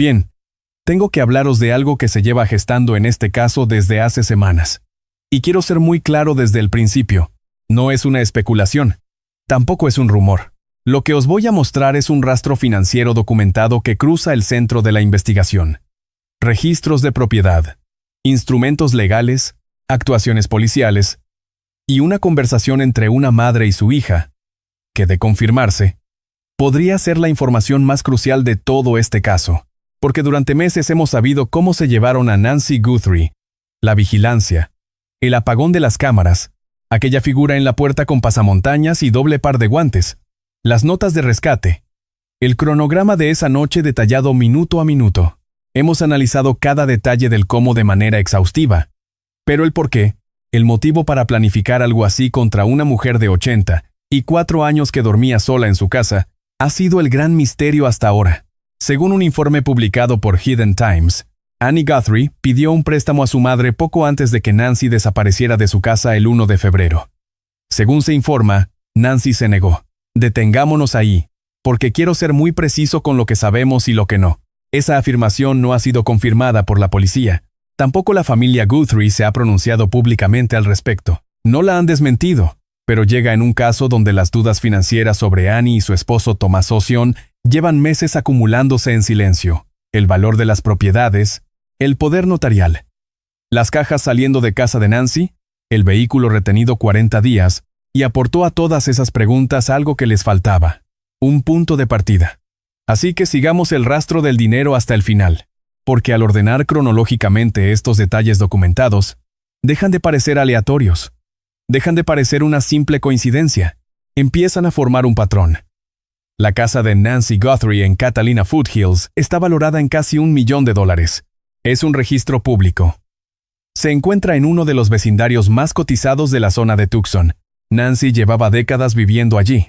Bien, tengo que hablaros de algo que se lleva gestando en este caso desde hace semanas. Y quiero ser muy claro desde el principio. No es una especulación. Tampoco es un rumor. Lo que os voy a mostrar es un rastro financiero documentado que cruza el centro de la investigación. Registros de propiedad, instrumentos legales, actuaciones policiales y una conversación entre una madre y su hija, que de confirmarse, podría ser la información más crucial de todo este caso, porque durante meses hemos sabido cómo se llevaron a Nancy Guthrie, la vigilancia, el apagón de las cámaras, aquella figura en la puerta con pasamontañas y doble par de guantes, las notas de rescate, el cronograma de esa noche detallado minuto a minuto. Hemos analizado cada detalle del cómo de manera exhaustiva, pero el por qué, el motivo para planificar algo así contra una mujer de 84 años que dormía sola en su casa, ha sido el gran misterio hasta ahora. Según un informe publicado por Hidden Times, Annie Guthrie pidió un préstamo a su madre poco antes de que Nancy desapareciera de su casa el 1 de febrero. Según se informa, Nancy se negó. Detengámonos ahí, porque quiero ser muy preciso con lo que sabemos y lo que no. Esa afirmación no ha sido confirmada por la policía. Tampoco la familia Guthrie se ha pronunciado públicamente al respecto. No la han desmentido, pero llega en un caso donde las dudas financieras sobre Annie y su esposo Thomas Osion llevan meses acumulándose en silencio. El valor de las propiedades, el poder notarial, las cajas saliendo de casa de Nancy, el vehículo retenido 40 días, y aportó a todas esas preguntas algo que les faltaba: un punto de partida. Así que sigamos el rastro del dinero hasta el final, porque al ordenar cronológicamente estos detalles documentados, dejan de parecer aleatorios, dejan de parecer una simple coincidencia, empiezan a formar un patrón. La casa de Nancy Guthrie en Catalina Foothills está valorada en casi $1 millón. Es un registro público. Se encuentra en uno de los vecindarios más cotizados de la zona de Tucson. Nancy llevaba décadas viviendo allí.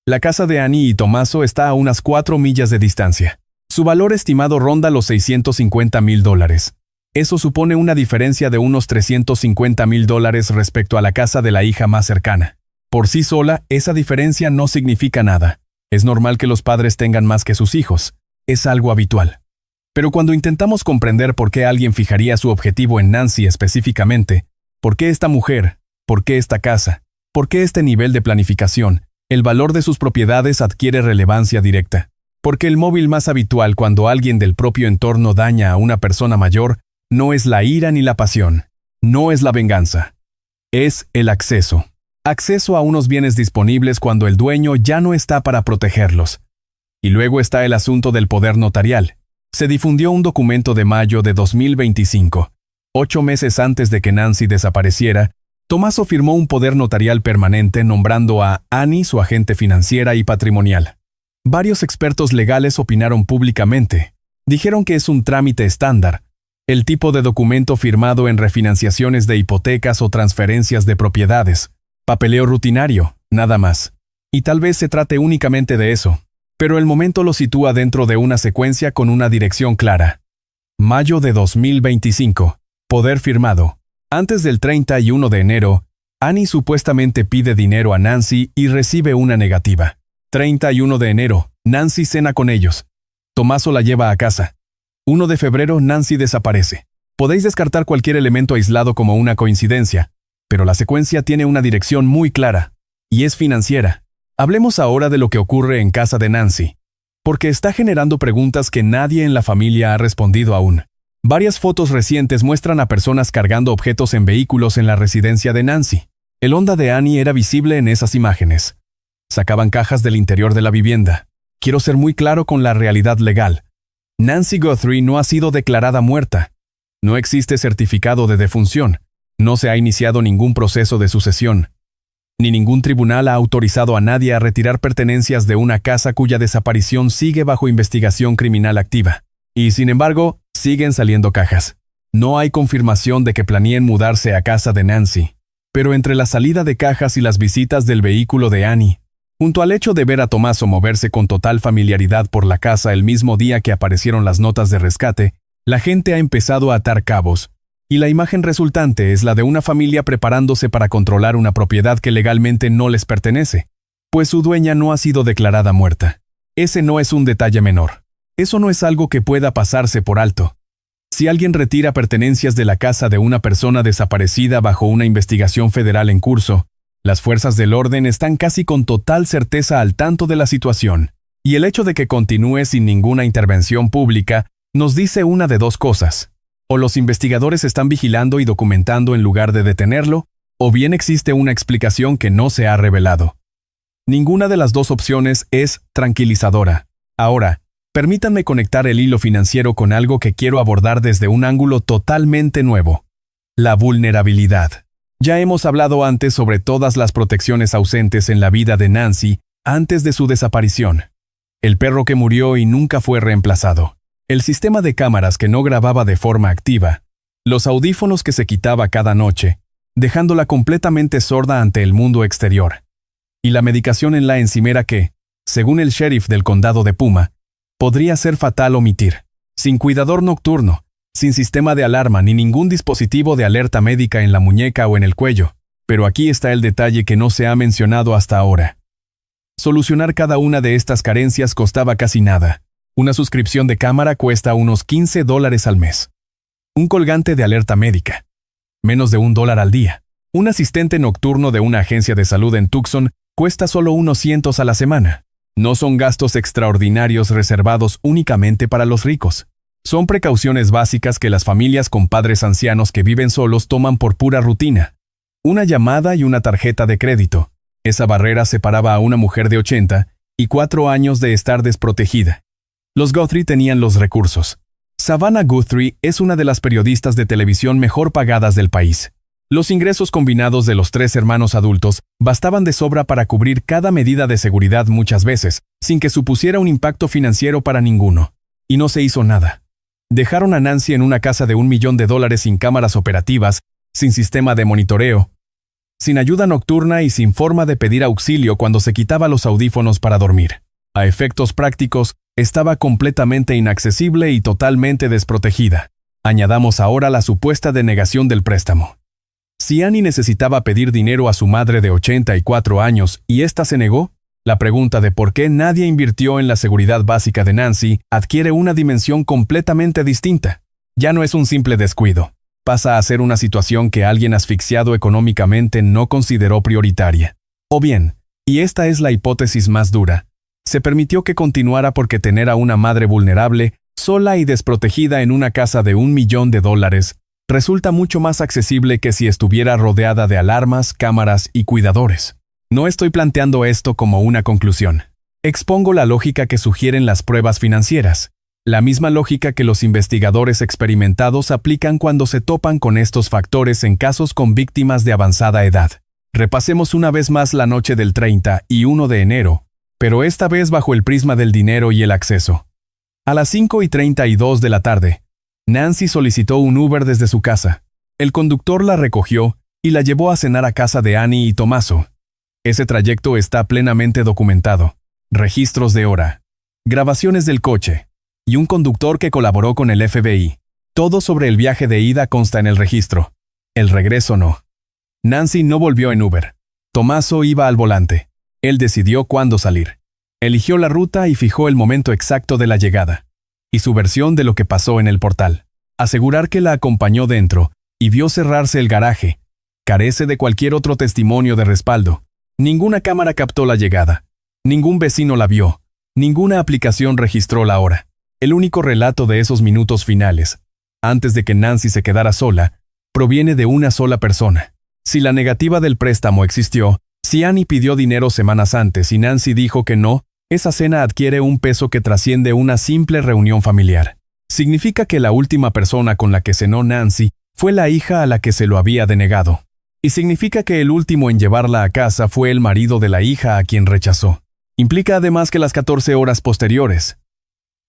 La casa de Annie y Tommaso está a unas 4 millas de distancia. Su valor estimado ronda los $650,000. Eso supone una diferencia de unos $350,000 respecto a la casa de la hija más cercana. Por sí sola, esa diferencia no significa nada. Es normal que los padres tengan más que sus hijos. Es algo habitual. Pero cuando intentamos comprender por qué alguien fijaría su objetivo en Nancy específicamente, por qué esta mujer, por qué esta casa, por qué este nivel de planificación, el valor de sus propiedades adquiere relevancia directa. Porque el móvil más habitual cuando alguien del propio entorno daña a una persona mayor no es la ira ni la pasión, no es la venganza. Es el acceso. Acceso a unos bienes disponibles cuando el dueño ya no está para protegerlos. Y luego está el asunto del poder notarial. Se difundió un documento de mayo de 2025. 8 meses antes de que Nancy desapareciera, Tommaso firmó un poder notarial permanente nombrando a Annie su agente financiera y patrimonial. Varios expertos legales opinaron públicamente. Dijeron que es un trámite estándar, el tipo de documento firmado en refinanciaciones de hipotecas o transferencias de propiedades. Papeleo rutinario, nada más. Y tal vez se trate únicamente de eso, pero el momento lo sitúa dentro de una secuencia con una dirección clara. Mayo de 2025. Poder firmado. Antes del 31 de enero, Annie supuestamente pide dinero a Nancy y recibe una negativa. 31 de enero, Nancy cena con ellos. Tommaso la lleva a casa. 1 de febrero, Nancy desaparece. Podéis descartar cualquier elemento aislado como una coincidencia, pero la secuencia tiene una dirección muy clara, y es financiera. Hablemos ahora de lo que ocurre en casa de Nancy, porque está generando preguntas que nadie en la familia ha respondido aún. Varias fotos recientes muestran a personas cargando objetos en vehículos en la residencia de Nancy. El Honda de Annie era visible en esas imágenes. Sacaban cajas del interior de la vivienda. Quiero ser muy claro con la realidad legal. Nancy Guthrie no ha sido declarada muerta. No existe certificado de defunción. No se ha iniciado ningún proceso de sucesión. Ni ningún tribunal ha autorizado a nadie a retirar pertenencias de una casa cuya desaparición sigue bajo investigación criminal activa. Y sin embargo, siguen saliendo cajas. No hay confirmación de que planeen mudarse a casa de Nancy. Pero entre la salida de cajas y las visitas del vehículo de Annie, junto al hecho de ver a Tommaso moverse con total familiaridad por la casa el mismo día que aparecieron las notas de rescate, la gente ha empezado a atar cabos, y la imagen resultante es la de una familia preparándose para controlar una propiedad que legalmente no les pertenece, pues su dueña no ha sido declarada muerta. Ese no es un detalle menor. Eso no es algo que pueda pasarse por alto. Si alguien retira pertenencias de la casa de una persona desaparecida bajo una investigación federal en curso, las fuerzas del orden están casi con total certeza al tanto de la situación, y el hecho de que continúe sin ninguna intervención pública nos dice una de dos cosas. O los investigadores están vigilando y documentando en lugar de detenerlo, o bien existe una explicación que no se ha revelado. Ninguna de las dos opciones es tranquilizadora. Ahora, permítanme conectar el hilo financiero con algo que quiero abordar desde un ángulo totalmente nuevo: la vulnerabilidad. Ya hemos hablado antes sobre todas las protecciones ausentes en la vida de Nancy antes de su desaparición. El perro que murió y nunca fue reemplazado. El sistema de cámaras que no grababa de forma activa. Los audífonos que se quitaba cada noche, dejándola completamente sorda ante el mundo exterior. Y la medicación en la encimera que, según el sheriff del condado de Puma, podría ser fatal omitir. Sin cuidador nocturno, sin sistema de alarma ni ningún dispositivo de alerta médica en la muñeca o en el cuello. Pero aquí está el detalle que no se ha mencionado hasta ahora. Solucionar cada una de estas carencias costaba casi nada. Una suscripción de cámara cuesta unos $15 al mes. Un colgante de alerta médica. Menos de $1 al día. Un asistente nocturno de una agencia de salud en Tucson cuesta solo unos cientos a la semana. No son gastos extraordinarios reservados únicamente para los ricos. Son precauciones básicas que las familias con padres ancianos que viven solos toman por pura rutina. Una llamada y una tarjeta de crédito. Esa barrera separaba a una mujer de 80 y 4 años de estar desprotegida. Los Guthrie tenían los recursos. Savannah Guthrie es una de las periodistas de televisión mejor pagadas del país. Los ingresos combinados de los 3 hermanos adultos bastaban de sobra para cubrir cada medida de seguridad muchas veces, sin que supusiera un impacto financiero para ninguno. Y no se hizo nada. Dejaron a Nancy en una casa de $1 millón sin cámaras operativas, sin sistema de monitoreo, sin ayuda nocturna y sin forma de pedir auxilio cuando se quitaba los audífonos para dormir. A efectos prácticos, estaba completamente inaccesible y totalmente desprotegida. Añadamos ahora la supuesta denegación del préstamo. Si Annie necesitaba pedir dinero a su madre de 84 años y ésta se negó, la pregunta de por qué nadie invirtió en la seguridad básica de Nancy adquiere una dimensión completamente distinta. Ya no es un simple descuido. Pasa a ser una situación que alguien asfixiado económicamente no consideró prioritaria. O bien, y esta es la hipótesis más dura, se permitió que continuara porque tener a una madre vulnerable, sola y desprotegida en una casa de $1 millón resulta mucho más accesible que si estuviera rodeada de alarmas, cámaras y cuidadores. No estoy planteando esto como una conclusión. Expongo la lógica que sugieren las pruebas financieras, la misma lógica que los investigadores experimentados aplican cuando se topan con estos factores en casos con víctimas de avanzada edad. Repasemos una vez más la noche del 31 de enero, pero esta vez bajo el prisma del dinero y el acceso. A las 5:32 de la tarde, Nancy solicitó un Uber desde su casa. El conductor la recogió y la llevó a cenar a casa de Annie y Tommaso. Ese trayecto está plenamente documentado. Registros de hora, grabaciones del coche, y un conductor que colaboró con el FBI. Todo sobre el viaje de ida consta en el registro. El regreso no. Nancy no volvió en Uber. Tommaso iba al volante. Él decidió cuándo salir. Eligió la ruta y fijó el momento exacto de la llegada. Y su versión de lo que pasó en el portal. Asegurar que la acompañó dentro y vio cerrarse el garaje. Carece de cualquier otro testimonio de respaldo. Ninguna cámara captó la llegada. Ningún vecino la vio. Ninguna aplicación registró la hora. El único relato de esos minutos finales, antes de que Nancy se quedara sola, proviene de una sola persona. Si la negativa del préstamo existió, si Annie pidió dinero semanas antes y Nancy dijo que no, esa cena adquiere un peso que trasciende una simple reunión familiar. Significa que la última persona con la que cenó Nancy fue la hija a la que se lo había denegado. Y significa que el último en llevarla a casa fue el marido de la hija a quien rechazó. Implica además que las 14 horas posteriores,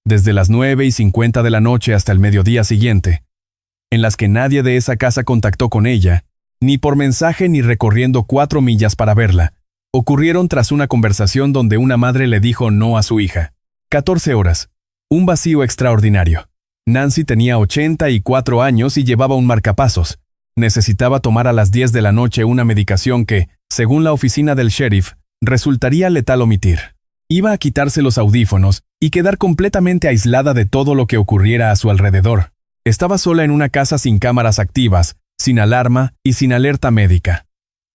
desde las 9:50 de la noche hasta el mediodía siguiente, en las que nadie de esa casa contactó con ella, ni por mensaje ni recorriendo 4 millas para verla, ocurrieron tras una conversación donde una madre le dijo no a su hija. 14 horas. Un vacío extraordinario. Nancy tenía 84 años y llevaba un marcapasos. Necesitaba tomar a las 10 de la noche una medicación que, según la oficina del sheriff, resultaría letal omitir. Iba a quitarse los audífonos y quedar completamente aislada de todo lo que ocurriera a su alrededor. Estaba sola en una casa sin cámaras activas, sin alarma y sin alerta médica.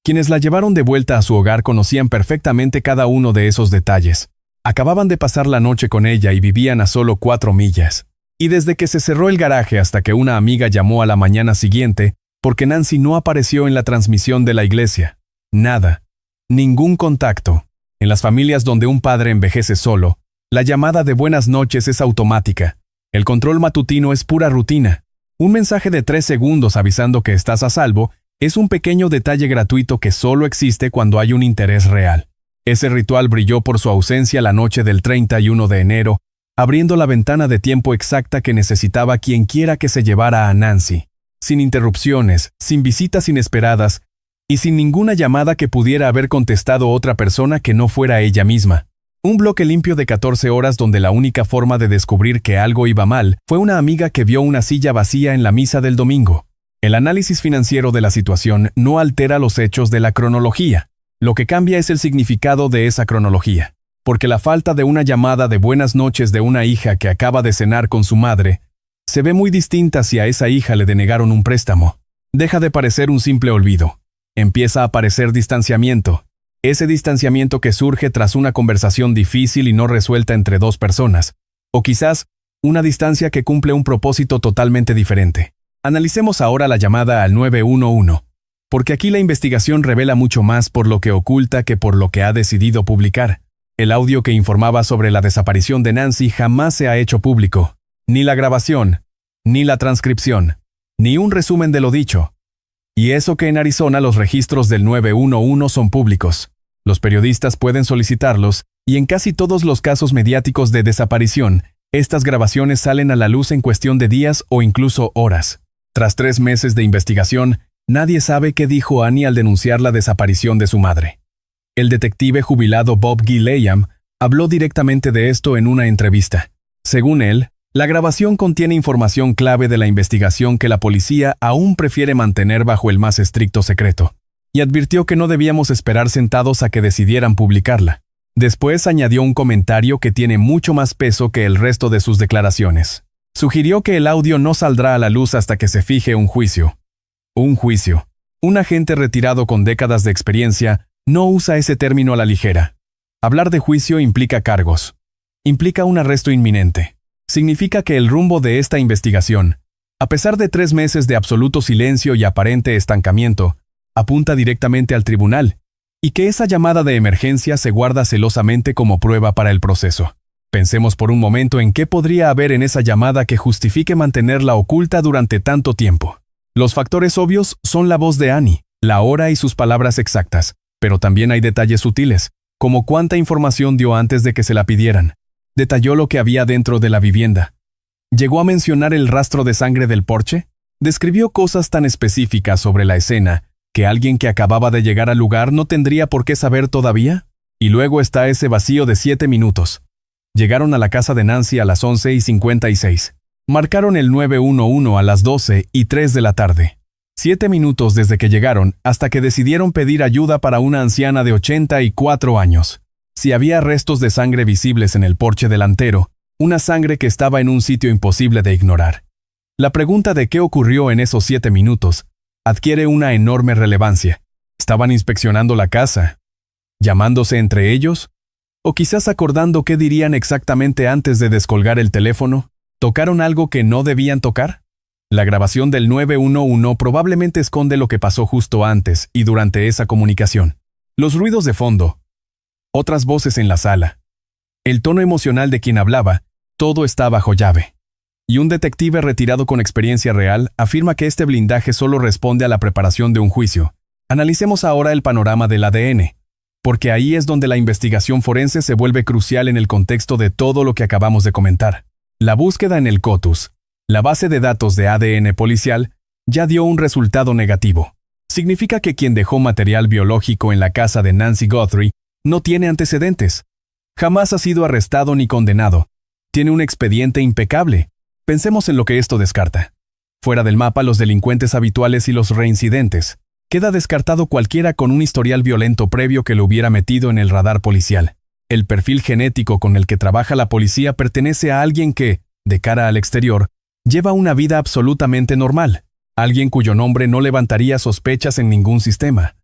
Quienes la llevaron de vuelta a su hogar conocían perfectamente cada uno de esos detalles. Acababan de pasar la noche con ella y vivían a solo 4 millas. Y desde que se cerró el garaje hasta que una amiga llamó a la mañana siguiente, porque Nancy no apareció en la transmisión de la iglesia. Nada. Ningún contacto. En las familias donde un padre envejece solo, la llamada de buenas noches es automática. El control matutino es pura rutina. Un mensaje de 3 segundos avisando que estás a salvo es un pequeño detalle gratuito que solo existe cuando hay un interés real. Ese ritual brilló por su ausencia la noche del 31 de enero, abriendo la ventana de tiempo exacta que necesitaba quienquiera que se llevara a Nancy. Sin interrupciones, sin visitas inesperadas y sin ninguna llamada que pudiera haber contestado otra persona que no fuera ella misma. Un bloque limpio de 14 horas donde la única forma de descubrir que algo iba mal fue una amiga que vio una silla vacía en la misa del domingo. El análisis financiero de la situación no altera los hechos de la cronología. Lo que cambia es el significado de esa cronología. Porque la falta de una llamada de buenas noches de una hija que acaba de cenar con su madre se ve muy distinta si a esa hija le denegaron un préstamo. Deja de parecer un simple olvido. Empieza a aparecer distanciamiento. Ese distanciamiento que surge tras una conversación difícil y no resuelta entre 2 personas. O quizás, una distancia que cumple un propósito totalmente diferente. Analicemos ahora la llamada al 911. Porque aquí la investigación revela mucho más por lo que oculta que por lo que ha decidido publicar. El audio que informaba sobre la desaparición de Nancy jamás se ha hecho público. Ni la grabación, ni la transcripción, ni un resumen de lo dicho. Y eso que en Arizona los registros del 911 son públicos. Los periodistas pueden solicitarlos, y en casi todos los casos mediáticos de desaparición, estas grabaciones salen a la luz en cuestión de días o incluso horas. Tras 3 meses de investigación, nadie sabe qué dijo Annie al denunciar la desaparición de su madre. El detective jubilado Bob Gilliam habló directamente de esto en una entrevista. Según él, la grabación contiene información clave de la investigación que la policía aún prefiere mantener bajo el más estricto secreto, y advirtió que no debíamos esperar sentados a que decidieran publicarla. Después añadió un comentario que tiene mucho más peso que el resto de sus declaraciones. Sugirió que el audio no saldrá a la luz hasta que se fije un juicio. Un juicio. Un agente retirado con décadas de experiencia no usa ese término a la ligera. Hablar de juicio implica cargos. Implica un arresto inminente. Significa que el rumbo de esta investigación, a pesar de 3 meses de absoluto silencio y aparente estancamiento, apunta directamente al tribunal, y que esa llamada de emergencia se guarda celosamente como prueba para el proceso. Pensemos por un momento en qué podría haber en esa llamada que justifique mantenerla oculta durante tanto tiempo. Los factores obvios son la voz de Annie, la hora y sus palabras exactas, pero también hay detalles sutiles, como cuánta información dio antes de que se la pidieran. Detalló lo que había dentro de la vivienda. ¿Llegó a mencionar el rastro de sangre del porche? Describió cosas tan específicas sobre la escena que alguien que acababa de llegar al lugar no tendría por qué saber todavía. Y luego está ese vacío de 7 minutos. Llegaron a la casa de Nancy a las 11:56. Marcaron el 911 a las 12:03 de la tarde. 7 minutos desde que llegaron hasta que decidieron pedir ayuda para una anciana de 84 años. Si había restos de sangre visibles en el porche delantero, una sangre que estaba en un sitio imposible de ignorar. La pregunta de qué ocurrió en esos 7 minutos adquiere una enorme relevancia. ¿Estaban inspeccionando la casa? ¿Llamándose entre ellos? ¿O quizás acordando qué dirían exactamente antes de descolgar el teléfono? ¿Tocaron algo que no debían tocar? La grabación del 911 probablemente esconde lo que pasó justo antes y durante esa comunicación. Los ruidos de fondo, otras voces en la sala, el tono emocional de quien hablaba, todo está bajo llave. Y un detective retirado con experiencia real afirma que este blindaje solo responde a la preparación de un juicio. Analicemos ahora el panorama del ADN, porque ahí es donde la investigación forense se vuelve crucial en el contexto de todo lo que acabamos de comentar. La búsqueda en el COTUS, la base de datos de ADN policial, ya dio un resultado negativo. Significa que quien dejó material biológico en la casa de Nancy Guthrie no tiene antecedentes. Jamás ha sido arrestado ni condenado. Tiene un expediente impecable. Pensemos en lo que esto descarta. Fuera del mapa los delincuentes habituales y los reincidentes. Queda descartado cualquiera con un historial violento previo que lo hubiera metido en el radar policial. El perfil genético con el que trabaja la policía pertenece a alguien que, de cara al exterior, lleva una vida absolutamente normal. Alguien cuyo nombre no levantaría sospechas en ningún sistema.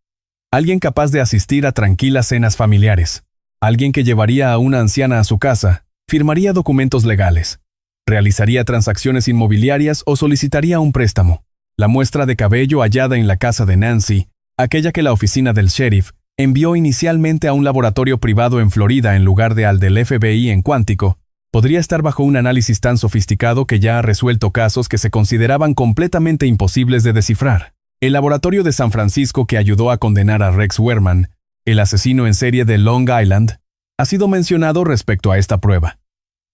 Alguien capaz de asistir a tranquilas cenas familiares. Alguien que llevaría a una anciana a su casa, firmaría documentos legales, realizaría transacciones inmobiliarias o solicitaría un préstamo. La muestra de cabello hallada en la casa de Nancy, aquella que la oficina del sheriff envió inicialmente a un laboratorio privado en Florida en lugar de al del FBI en Quantico, podría estar bajo un análisis tan sofisticado que ya ha resuelto casos que se consideraban completamente imposibles de descifrar. El laboratorio de San Francisco que ayudó a condenar a Rex Werman, el asesino en serie de Long Island, ha sido mencionado respecto a esta prueba.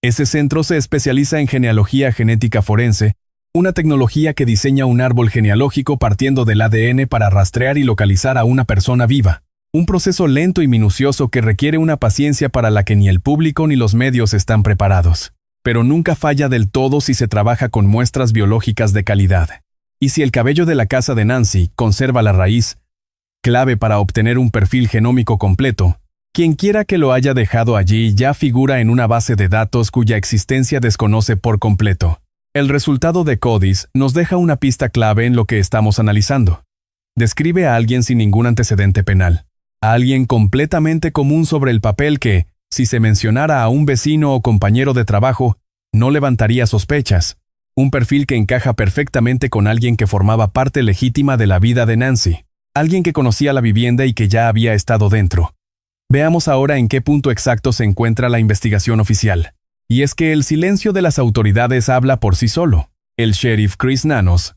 Ese centro se especializa en genealogía genética forense, una tecnología que diseña un árbol genealógico partiendo del ADN para rastrear y localizar a una persona viva. Un proceso lento y minucioso que requiere una paciencia para la que ni el público ni los medios están preparados. Pero nunca falla del todo si se trabaja con muestras biológicas de calidad. Y si el cabello de la casa de Nancy conserva la raíz, clave para obtener un perfil genómico completo, quienquiera que lo haya dejado allí ya figura en una base de datos cuya existencia desconoce por completo. El resultado de CODIS nos deja una pista clave en lo que estamos analizando. Describe a alguien sin ningún antecedente penal. A alguien completamente común sobre el papel que, si se mencionara a un vecino o compañero de trabajo, no levantaría sospechas. Un perfil que encaja perfectamente con alguien que formaba parte legítima de la vida de Nancy. Alguien que conocía la vivienda y que ya había estado dentro. Veamos ahora en qué punto exacto se encuentra la investigación oficial. Y es que el silencio de las autoridades habla por sí solo. El sheriff Chris Nanos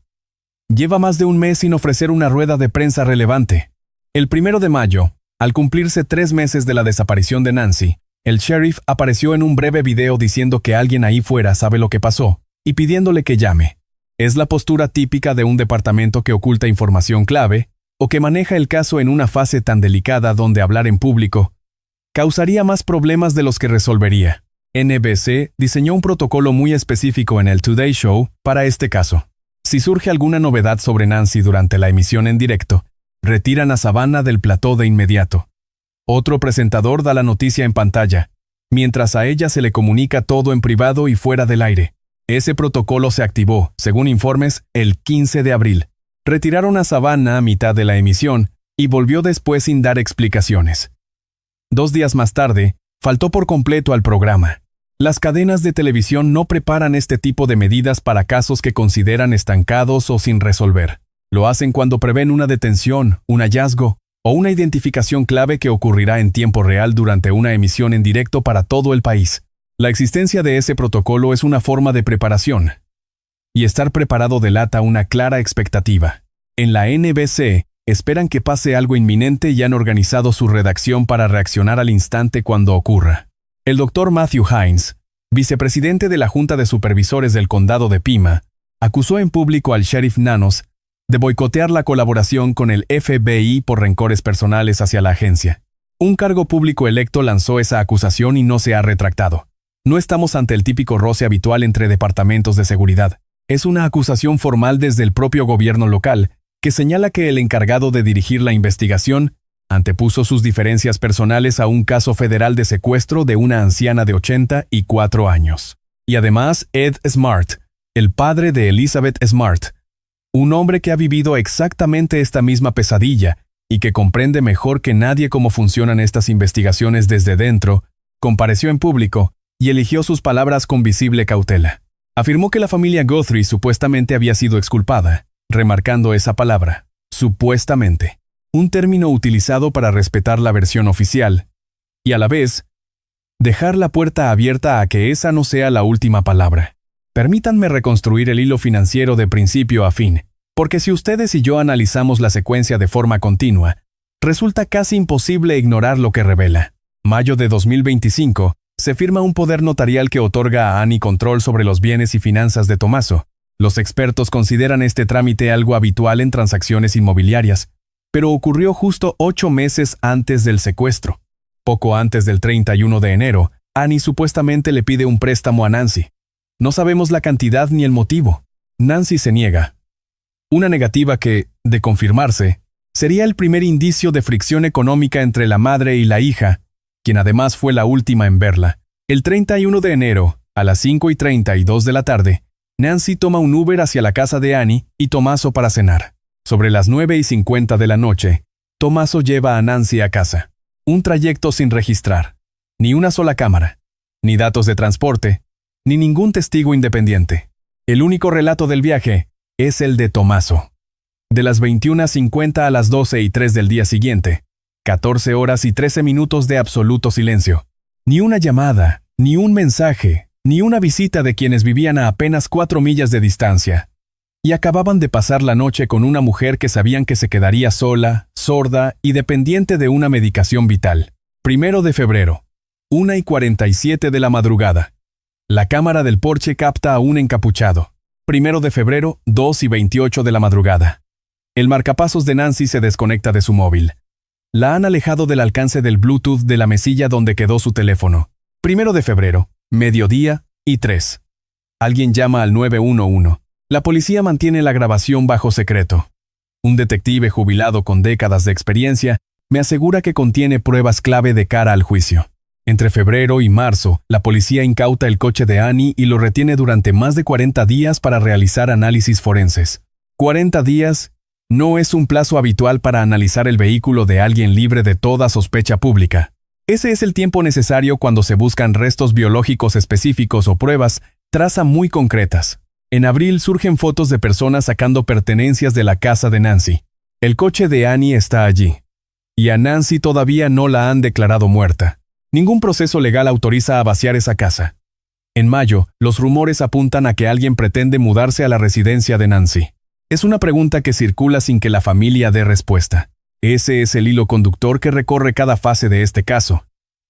lleva más de un mes sin ofrecer una rueda de prensa relevante. El 1 de mayo, al cumplirse 3 meses de la desaparición de Nancy, el sheriff apareció en un breve video diciendo que alguien ahí fuera sabe lo que pasó y pidiéndole que llame. Es la postura típica de un departamento que oculta información clave o que maneja el caso en una fase tan delicada donde hablar en público causaría más problemas de los que resolvería. NBC diseñó un protocolo muy específico en el Today Show para este caso. Si surge alguna novedad sobre Nancy durante la emisión en directo, retiran a Savannah del plató de inmediato. Otro presentador da la noticia en pantalla, mientras a ella se le comunica todo en privado y fuera del aire. Ese protocolo se activó, según informes, el 15 de abril. Retiraron a Savannah a mitad de la emisión y volvió después sin dar explicaciones. 2 días más tarde, faltó por completo al programa. Las cadenas de televisión no preparan este tipo de medidas para casos que consideran estancados o sin resolver. Lo hacen cuando prevén una detención, un hallazgo o una identificación clave que ocurrirá en tiempo real durante una emisión en directo para todo el país. La existencia de ese protocolo es una forma de preparación. Y estar preparado delata una clara expectativa. En la NBC, esperan que pase algo inminente y han organizado su redacción para reaccionar al instante cuando ocurra. El Dr. Matthew Hines, vicepresidente de la Junta de Supervisores del Condado de Pima, acusó en público al sheriff Nanos de boicotear la colaboración con el FBI por rencores personales hacia la agencia. Un cargo público electo lanzó esa acusación y no se ha retractado. No estamos ante el típico roce habitual entre departamentos de seguridad. Es una acusación formal desde el propio gobierno local, que señala que el encargado de dirigir la investigación antepuso sus diferencias personales a un caso federal de secuestro de una anciana de 84 años. Y además, Ed Smart, el padre de Elizabeth Smart, un hombre que ha vivido exactamente esta misma pesadilla y que comprende mejor que nadie cómo funcionan estas investigaciones desde dentro, compareció en público y eligió sus palabras con visible cautela. Afirmó que la familia Guthrie supuestamente había sido exculpada, remarcando esa palabra, supuestamente, un término utilizado para respetar la versión oficial, y a la vez, dejar la puerta abierta a que esa no sea la última palabra. Permítanme reconstruir el hilo financiero de principio a fin, porque si ustedes y yo analizamos la secuencia de forma continua, resulta casi imposible ignorar lo que revela. Mayo de 2025, se firma un poder notarial que otorga a Annie control sobre los bienes y finanzas de Tommaso. Los expertos consideran este trámite algo habitual en transacciones inmobiliarias, pero ocurrió justo 8 meses antes del secuestro. Poco antes del 31 de enero, Annie supuestamente le pide un préstamo a Nancy. No sabemos la cantidad ni el motivo. Nancy se niega. Una negativa que, de confirmarse, sería el primer indicio de fricción económica entre la madre y la hija, quien además fue la última en verla. El 31 de enero, a las 5:32 de la tarde, Nancy toma un Uber hacia la casa de Annie y Tommaso para cenar. Sobre las 9:50 de la noche, Tommaso lleva a Nancy a casa. Un trayecto sin registrar. Ni una sola cámara. Ni datos de transporte. Ni ningún testigo independiente. El único relato del viaje es el de Tommaso. De las 21:50 a las 12:03 del día siguiente, 14 horas y 13 minutos de absoluto silencio. Ni una llamada, ni un mensaje, ni una visita de quienes vivían a apenas 4 millas de distancia. Y acababan de pasar la noche con una mujer que sabían que se quedaría sola, sorda y dependiente de una medicación vital. 1 de febrero, 1:47 de la madrugada. La cámara del porche capta a un encapuchado. 1 de febrero, 2:28 de la madrugada. El marcapasos de Nancy se desconecta de su móvil. La han alejado del alcance del Bluetooth de la mesilla donde quedó su teléfono. 1 de febrero, mediodía y 3. Alguien llama al 911. La policía mantiene la grabación bajo secreto. Un detective jubilado con décadas de experiencia me asegura que contiene pruebas clave de cara al juicio. Entre febrero y marzo, la policía incauta el coche de Annie y lo retiene durante más de 40 días para realizar análisis forenses. 40 días no es un plazo habitual para analizar el vehículo de alguien libre de toda sospecha pública. Ese es el tiempo necesario cuando se buscan restos biológicos específicos o pruebas, traza muy concretas. En abril surgen fotos de personas sacando pertenencias de la casa de Nancy. El coche de Annie está allí. Y a Nancy todavía no la han declarado muerta. Ningún proceso legal autoriza a vaciar esa casa. En mayo, los rumores apuntan a que alguien pretende mudarse a la residencia de Nancy. Es una pregunta que circula sin que la familia dé respuesta. Ese es el hilo conductor que recorre cada fase de este caso.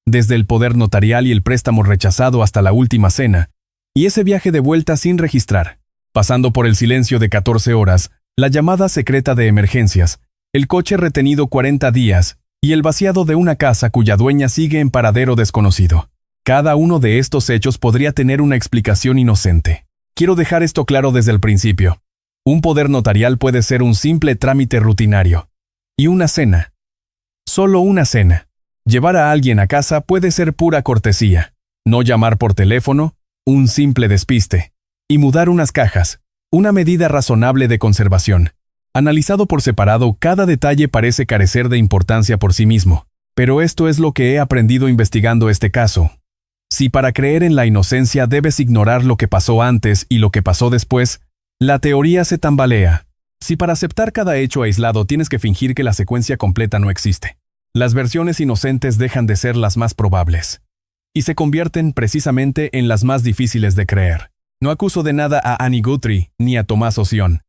Desde el poder notarial y el préstamo rechazado hasta la última cena, y ese viaje de vuelta sin registrar, pasando por el silencio de 14 horas, la llamada secreta de emergencias, el coche retenido 40 días y el vaciado de una casa cuya dueña sigue en paradero desconocido. Cada uno de estos hechos podría tener una explicación inocente. Quiero dejar esto claro desde el principio. Un poder notarial puede ser un simple trámite rutinario. Y una cena. Solo una cena. Llevar a alguien a casa puede ser pura cortesía. No llamar por teléfono, un simple despiste. Y mudar unas cajas, una medida razonable de conservación. Analizado por separado, cada detalle parece carecer de importancia por sí mismo. Pero esto es lo que he aprendido investigando este caso. Si para creer en la inocencia debes ignorar lo que pasó antes y lo que pasó después, la teoría se tambalea. Si para aceptar cada hecho aislado tienes que fingir que la secuencia completa no existe, las versiones inocentes dejan de ser las más probables. Y se convierten precisamente en las más difíciles de creer. No acuso de nada a Annie Guthrie ni a Tommaso Sion.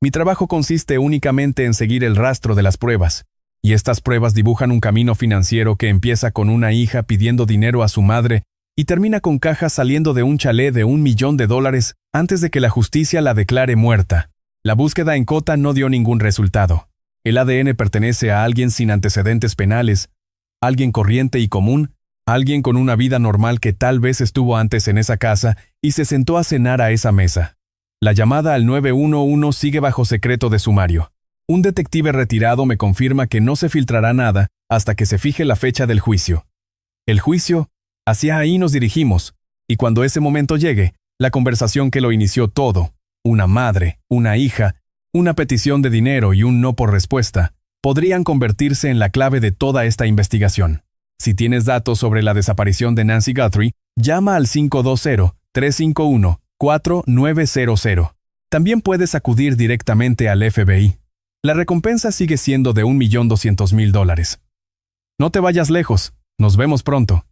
Mi trabajo consiste únicamente en seguir el rastro de las pruebas, y estas pruebas dibujan un camino financiero que empieza con una hija pidiendo dinero a su madre y termina con cajas saliendo de un chalet de $1 millón antes de que la justicia la declare muerta. La búsqueda en Cota no dio ningún resultado. El ADN pertenece a alguien sin antecedentes penales, alguien corriente y común, alguien con una vida normal que tal vez estuvo antes en esa casa y se sentó a cenar a esa mesa. La llamada al 911 sigue bajo secreto de sumario. Un detective retirado me confirma que no se filtrará nada hasta que se fije la fecha del juicio. El juicio, hacia ahí nos dirigimos, y cuando ese momento llegue, la conversación que lo inició todo, una madre, una hija, una petición de dinero y un no por respuesta, podrían convertirse en la clave de toda esta investigación. Si tienes datos sobre la desaparición de Nancy Guthrie, llama al 520-351-4900. También puedes acudir directamente al FBI. La recompensa sigue siendo de $1.200.000. No te vayas lejos, nos vemos pronto.